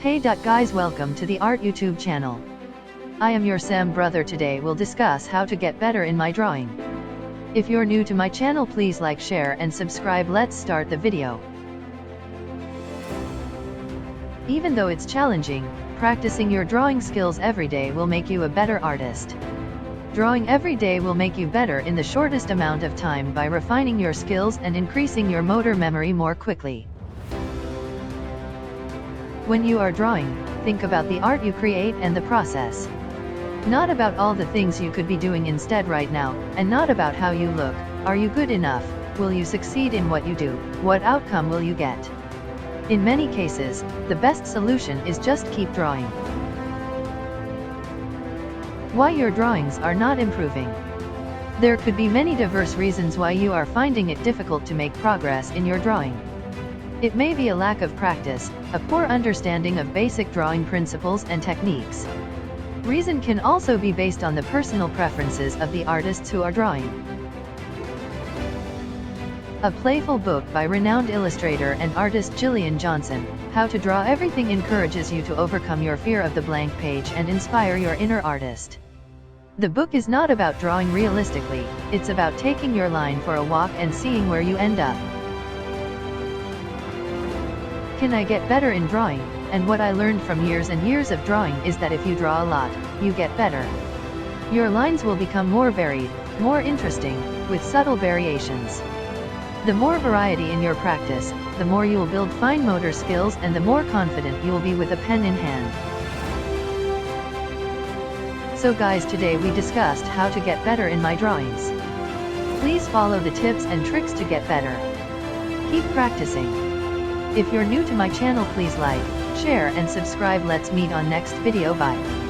Hey guys, welcome to the Art YouTube channel. I am your Sam brother. Today we'll discuss how to get better in my drawing. If you're new to my channel, please like, share and subscribe. Let's start the video. Even though it's challenging, practicing your drawing skills every day will make you a better artist. Drawing every day will make you better in the shortest amount of time by refining your skills and increasing your motor memory more quickly. When you are drawing, think about the art you create and the process. Not about all the things you could be doing instead right now, and not about how you look. Are you good enough? Will you succeed in what you do? What outcome will you get? In many cases, the best solution is just keep drawing. Why your drawings are not improving? There could be many diverse reasons why you are finding it difficult to make progress in your drawing. It may be a lack of practice, a poor understanding of basic drawing principles and techniques. Reason can also be based on the personal preferences of the artists who are drawing. A playful book by renowned illustrator and artist Jillian, How to Draw Everything, encourages you to overcome your fear of the blank page and inspire your inner artist. The book is not about drawing realistically, it's about taking your line for a walk and seeing where you end up. Can I get better in drawing? And what I learned from years and years of drawing is that if you draw a lot, you get better. Your lines will become more varied, more interesting, with subtle variations. The more variety in your practice, the more you will build fine motor skills and the more confident you will be with a pen in hand. So guys, today we discussed how to get better in my drawings. Please follow the tips and tricks to get better. Keep practicing. If you're new to my channel, please like, share and subscribe. Let's meet on next video. Bye.